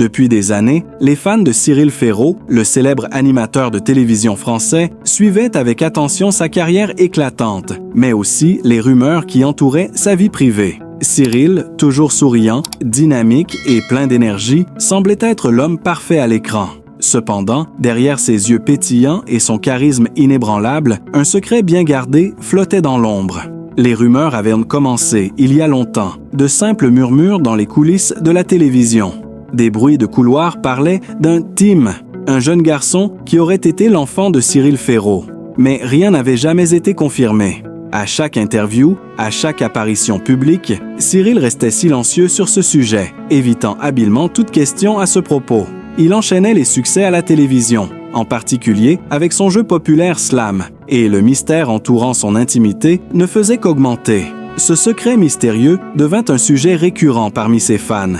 Depuis des années, les fans de Cyril Ferraud, le célèbre animateur de télévision français, suivaient avec attention sa carrière éclatante, mais aussi les rumeurs qui entouraient sa vie privée. Cyril, toujours souriant, dynamique et plein d'énergie, semblait être l'homme parfait à l'écran. Cependant, derrière ses yeux pétillants et son charisme inébranlable, un secret bien gardé flottait dans l'ombre. Les rumeurs avaient commencé, il y a longtemps, de simples murmures dans les coulisses de la télévision. Des bruits de couloir parlaient d'un Tim, un jeune garçon qui aurait été l'enfant de Cyril Ferraud. Mais rien n'avait jamais été confirmé. À chaque interview, à chaque apparition publique, Cyril restait silencieux sur ce sujet, évitant habilement toute question à ce propos. Il enchaînait les succès à la télévision, en particulier avec son jeu populaire Slam, et le mystère entourant son intimité ne faisait qu'augmenter. Ce secret mystérieux devint un sujet récurrent parmi ses fans.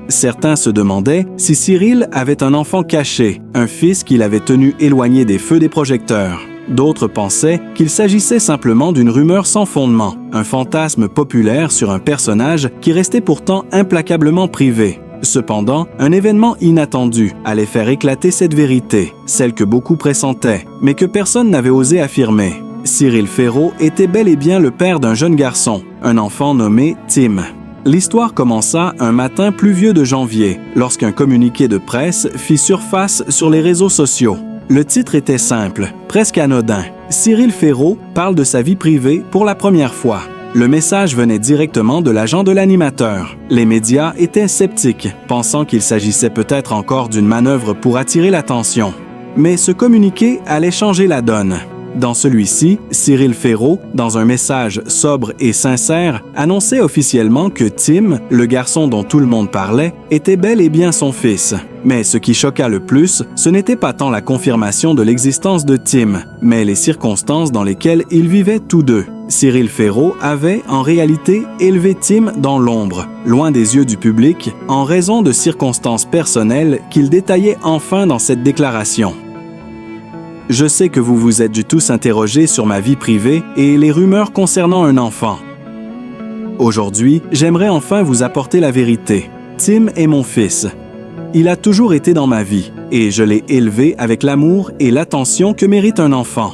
Certains se demandaient si Cyril avait un enfant caché, un fils qu'il avait tenu éloigné des feux des projecteurs. D'autres pensaient qu'il s'agissait simplement d'une rumeur sans fondement, un fantasme populaire sur un personnage qui restait pourtant implacablement privé. Cependant, un événement inattendu allait faire éclater cette vérité, celle que beaucoup pressentaient, mais que personne n'avait osé affirmer. Cyril Ferraud était bel et bien le père d'un jeune garçon, un enfant nommé Tim. L'histoire commença un matin pluvieux de janvier, lorsqu'un communiqué de presse fit surface sur les réseaux sociaux. Le titre était simple, presque anodin. Cyril Ferraud parle de sa vie privée pour la première fois. Le message venait directement de l'agent de l'animateur. Les médias étaient sceptiques, pensant qu'il s'agissait peut-être encore d'une manœuvre pour attirer l'attention. Mais ce communiqué allait changer la donne. Dans celui-ci, Cyril Ferraud, dans un message sobre et sincère, annonçait officiellement que Tim, le garçon dont tout le monde parlait, était bel et bien son fils. Mais ce qui choqua le plus, ce n'était pas tant la confirmation de l'existence de Tim, mais les circonstances dans lesquelles ils vivaient tous deux. Cyril Ferraud avait, en réalité, élevé Tim dans l'ombre, loin des yeux du public, en raison de circonstances personnelles qu'il détaillait enfin dans cette déclaration. Je sais que vous vous êtes tous interrogés sur ma vie privée et les rumeurs concernant un enfant. Aujourd'hui, j'aimerais enfin vous apporter la vérité. Tim est mon fils. Il a toujours été dans ma vie et je l'ai élevé avec l'amour et l'attention que mérite un enfant.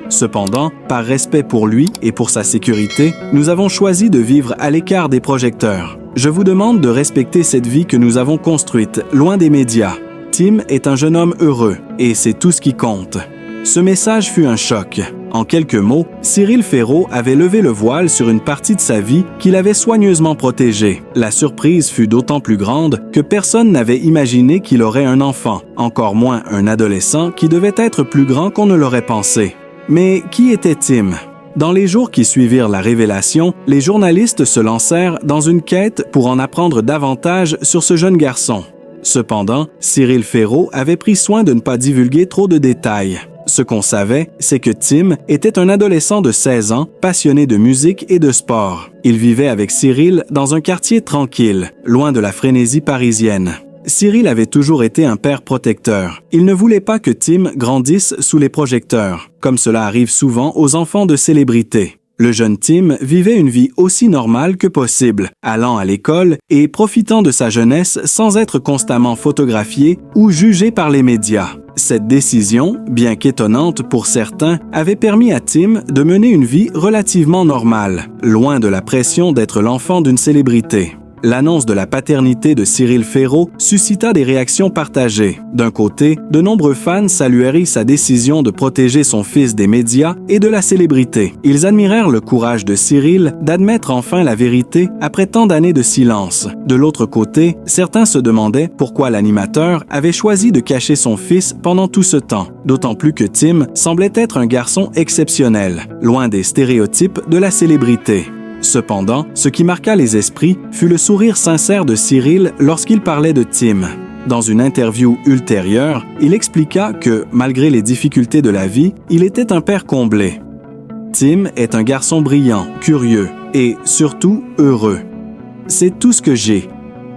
Cependant, par respect pour lui et pour sa sécurité, nous avons choisi de vivre à l'écart des projecteurs. Je vous demande de respecter cette vie que nous avons construite, loin des médias. Tim est un jeune homme heureux, et c'est tout ce qui compte. Ce message fut un choc. En quelques mots, Cyril Ferraud avait levé le voile sur une partie de sa vie qu'il avait soigneusement protégée. La surprise fut d'autant plus grande que personne n'avait imaginé qu'il aurait un enfant, encore moins un adolescent qui devait être plus grand qu'on ne l'aurait pensé. Mais qui était Tim? Dans les jours qui suivirent la révélation, les journalistes se lancèrent dans une quête pour en apprendre davantage sur ce jeune garçon. Cependant, Cyril Ferraud avait pris soin de ne pas divulguer trop de détails. Ce qu'on savait, c'est que Tim était un adolescent de 16 ans, passionné de musique et de sport. Il vivait avec Cyril dans un quartier tranquille, loin de la frénésie parisienne. Cyril avait toujours été un père protecteur. Il ne voulait pas que Tim grandisse sous les projecteurs, comme cela arrive souvent aux enfants de célébrités. Le jeune Tim vivait une vie aussi normale que possible, allant à l'école et profitant de sa jeunesse sans être constamment photographié ou jugé par les médias. Cette décision, bien qu'étonnante pour certains, avait permis à Tim de mener une vie relativement normale, loin de la pression d'être l'enfant d'une célébrité. L'annonce de la paternité de Cyril Ferraud suscita des réactions partagées. D'un côté, de nombreux fans saluèrent sa décision de protéger son fils des médias et de la célébrité. Ils admirèrent le courage de Cyril d'admettre enfin la vérité après tant d'années de silence. De l'autre côté, certains se demandaient pourquoi l'animateur avait choisi de cacher son fils pendant tout ce temps, d'autant plus que Tim semblait être un garçon exceptionnel, loin des stéréotypes de la célébrité. Cependant, ce qui marqua les esprits fut le sourire sincère de Cyril lorsqu'il parlait de Tim. Dans une interview ultérieure, il expliqua que, malgré les difficultés de la vie, il était un père comblé. Tim est un garçon brillant, curieux et, surtout, heureux. C'est tout ce que j'ai.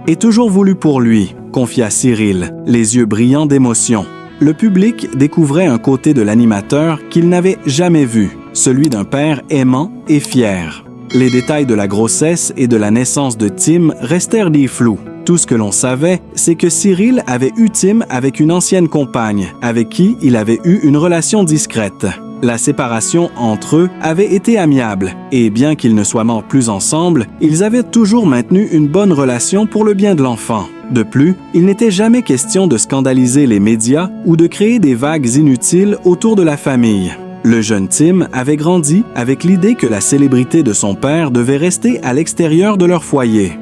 Et toujours voulu pour lui, confia Cyril, les yeux brillants d'émotion. Le public découvrait un côté de l'animateur qu'il n'avait jamais vu, celui d'un père aimant et fier. Les détails de la grossesse et de la naissance de Tim restèrent des flous. Tout ce que l'on savait, c'est que Cyril avait eu Tim avec une ancienne compagne, avec qui il avait eu une relation discrète. La séparation entre eux avait été amiable, et bien qu'ils ne soient morts plus ensemble, ils avaient toujours maintenu une bonne relation pour le bien de l'enfant. De plus, il n'était jamais question de scandaliser les médias ou de créer des vagues inutiles autour de la famille. Le jeune Tim avait grandi avec l'idée que la célébrité de son père devait rester à l'extérieur de leur foyer.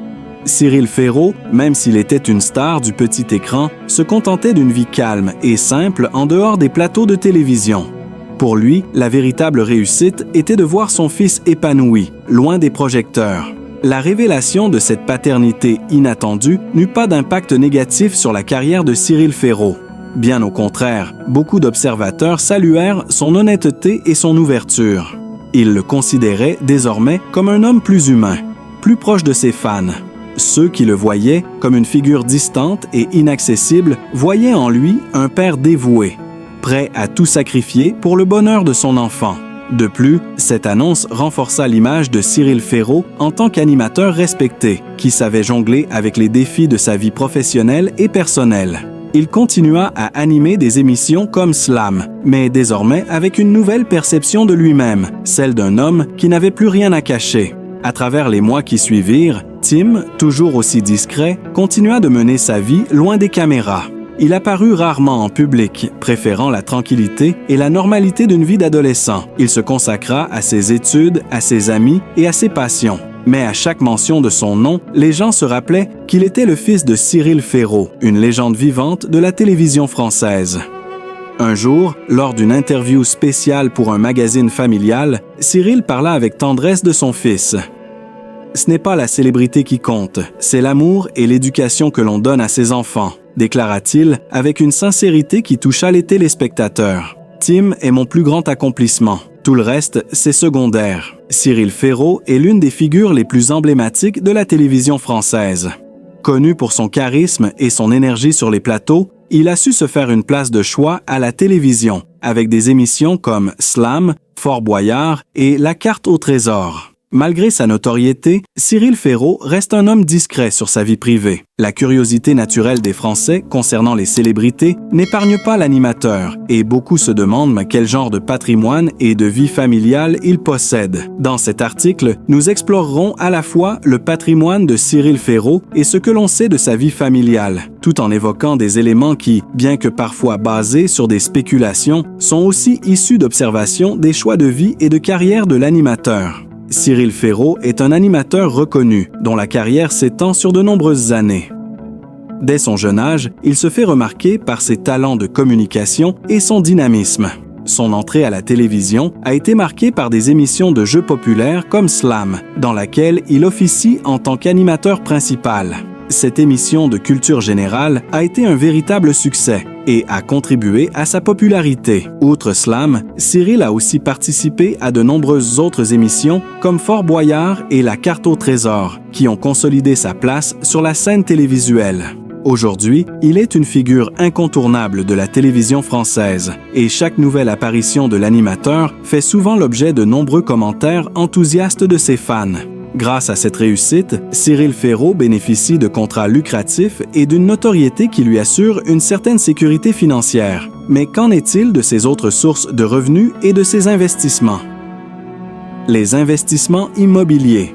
Cyril Ferraud, même s'il était une star du petit écran, se contentait d'une vie calme et simple en dehors des plateaux de télévision. Pour lui, la véritable réussite était de voir son fils épanoui, loin des projecteurs. La révélation de cette paternité inattendue n'eut pas d'impact négatif sur la carrière de Cyril Ferraud. Bien au contraire, beaucoup d'observateurs saluèrent son honnêteté et son ouverture. Ils le considéraient désormais comme un homme plus humain, plus proche de ses fans. Ceux qui le voyaient comme une figure distante et inaccessible voyaient en lui un père dévoué, prêt à tout sacrifier pour le bonheur de son enfant. De plus, cette annonce renforça l'image de Cyril Ferraud en tant qu'animateur respecté, qui savait jongler avec les défis de sa vie professionnelle et personnelle. Il continua à animer des émissions comme Slam, mais désormais avec une nouvelle perception de lui-même, celle d'un homme qui n'avait plus rien à cacher. À travers les mois qui suivirent, Tim, toujours aussi discret, continua de mener sa vie loin des caméras. Il apparut rarement en public, préférant la tranquillité et la normalité d'une vie d'adolescent. Il se consacra à ses études, à ses amis et à ses passions. Mais à chaque mention de son nom, les gens se rappelaient qu'il était le fils de Cyril Ferraud, une légende vivante de la télévision française. Un jour, lors d'une interview spéciale pour un magazine familial, Cyril parla avec tendresse de son fils. « Ce n'est pas la célébrité qui compte, c'est l'amour et l'éducation que l'on donne à ses enfants », déclara-t-il avec une sincérité qui toucha les téléspectateurs. « Tim est mon plus grand accomplissement. Tout le reste, c'est secondaire. » Cyril Ferraud est l'une des figures les plus emblématiques de la télévision française. Connu pour son charisme et son énergie sur les plateaux, il a su se faire une place de choix à la télévision, avec des émissions comme Slam, Fort Boyard et La carte au trésor. Malgré sa notoriété, Cyril Ferraud reste un homme discret sur sa vie privée. La curiosité naturelle des Français concernant les célébrités n'épargne pas l'animateur, et beaucoup se demandent quel genre de patrimoine et de vie familiale il possède. Dans cet article, nous explorerons à la fois le patrimoine de Cyril Ferraud et ce que l'on sait de sa vie familiale, tout en évoquant des éléments qui, bien que parfois basés sur des spéculations, sont aussi issus d'observations des choix de vie et de carrière de l'animateur. Cyril Ferraud est un animateur reconnu, dont la carrière s'étend sur de nombreuses années. Dès son jeune âge, il se fait remarquer par ses talents de communication et son dynamisme. Son entrée à la télévision a été marquée par des émissions de jeux populaires comme Slam, dans laquelle il officie en tant qu'animateur principal. Cette émission de culture générale a été un véritable succès et a contribué à sa popularité. Outre Slam, Cyril a aussi participé à de nombreuses autres émissions comme Fort Boyard et La carte au trésor, qui ont consolidé sa place sur la scène télévisuelle. Aujourd'hui, il est une figure incontournable de la télévision française et chaque nouvelle apparition de l'animateur fait souvent l'objet de nombreux commentaires enthousiastes de ses fans. Grâce à cette réussite, Cyril Ferraud bénéficie de contrats lucratifs et d'une notoriété qui lui assure une certaine sécurité financière. Mais qu'en est-il de ses autres sources de revenus et de ses investissements? Les investissements immobiliers.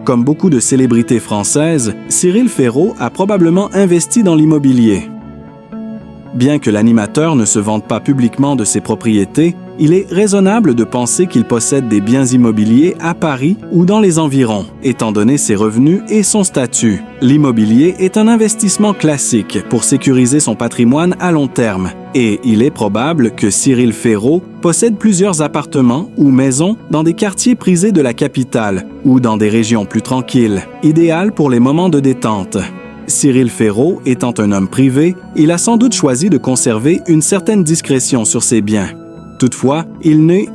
Comme beaucoup de célébrités françaises, Cyril Ferraud a probablement investi dans l'immobilier. Bien que l'animateur ne se vante pas publiquement de ses propriétés, il est raisonnable de penser qu'il possède des biens immobiliers à Paris ou dans les environs, étant donné ses revenus et son statut. L'immobilier est un investissement classique pour sécuriser son patrimoine à long terme, et il est probable que Cyril Ferraud possède plusieurs appartements ou maisons dans des quartiers prisés de la capitale ou dans des régions plus tranquilles, idéales pour les moments de détente. Cyril Ferraud étant un homme privé, il a sans doute choisi de conserver une certaine discrétion sur ses biens. Toutefois, il n'est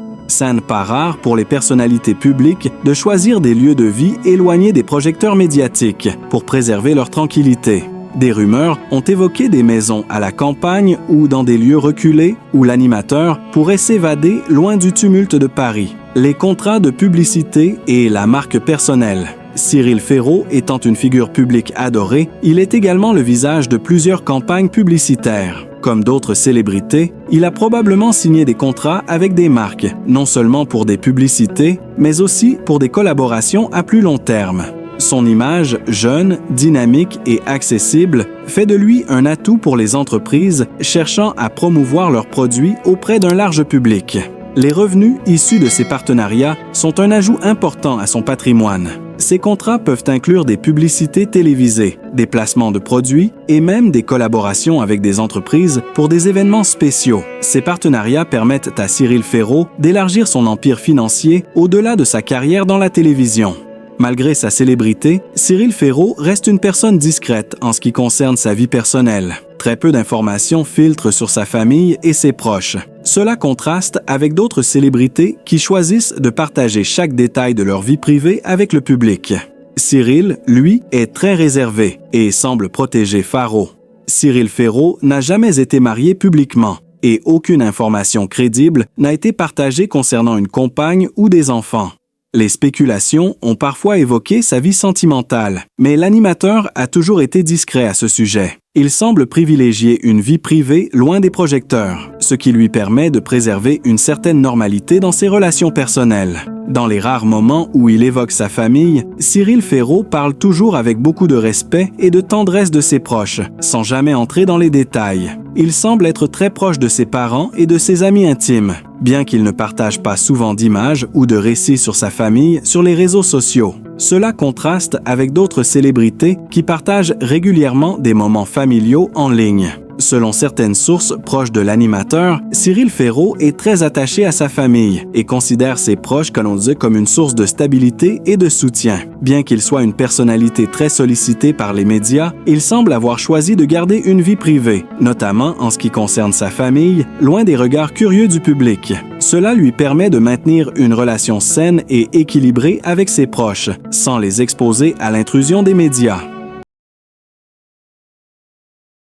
pas rare pour les personnalités publiques de choisir des lieux de vie éloignés des projecteurs médiatiques pour préserver leur tranquillité. Des rumeurs ont évoqué des maisons à la campagne ou dans des lieux reculés où l'animateur pourrait s'évader loin du tumulte de Paris. Les contrats de publicité et la marque personnelle. Cyril Ferraud étant une figure publique adorée, il est également le visage de plusieurs campagnes publicitaires. Comme d'autres célébrités, il a probablement signé des contrats avec des marques, non seulement pour des publicités, mais aussi pour des collaborations à plus long terme. Son image jeune, dynamique et accessible fait de lui un atout pour les entreprises cherchant à promouvoir leurs produits auprès d'un large public. Les revenus issus de ces partenariats sont un ajout important à son patrimoine. Ces contrats peuvent inclure des publicités télévisées, des placements de produits et même des collaborations avec des entreprises pour des événements spéciaux. Ces partenariats permettent à Cyril Ferraud d'élargir son empire financier au-delà de sa carrière dans la télévision. Malgré sa célébrité, Cyril Ferraud reste une personne discrète en ce qui concerne sa vie personnelle. Très peu d'informations filtrent sur sa famille et ses proches. Cela contraste avec d'autres célébrités qui choisissent de partager chaque détail de leur vie privée avec le public. Cyril, lui, est très réservé et semble protéger Ferraud. Cyril Ferraud n'a jamais été marié publiquement et aucune information crédible n'a été partagée concernant une compagne ou des enfants. Les spéculations ont parfois évoqué sa vie sentimentale, mais l'animateur a toujours été discret à ce sujet. Il semble privilégier une vie privée loin des projecteurs, ce qui lui permet de préserver une certaine normalité dans ses relations personnelles. Dans les rares moments où il évoque sa famille, Cyril Ferraud parle toujours avec beaucoup de respect et de tendresse de ses proches, sans jamais entrer dans les détails. Il semble être très proche de ses parents et de ses amis intimes, bien qu'il ne partage pas souvent d'images ou de récits sur sa famille sur les réseaux sociaux. Cela contraste avec d'autres célébrités qui partagent régulièrement des moments familiaux en ligne. Selon certaines sources proches de l'animateur, Cyril Ferraud est très attaché à sa famille et considère ses proches comme une source de stabilité et de soutien. Bien qu'il soit une personnalité très sollicitée par les médias, il semble avoir choisi de garder une vie privée, notamment en ce qui concerne sa famille, loin des regards curieux du public. Cela lui permet de maintenir une relation saine et équilibrée avec ses proches, sans les exposer à l'intrusion des médias.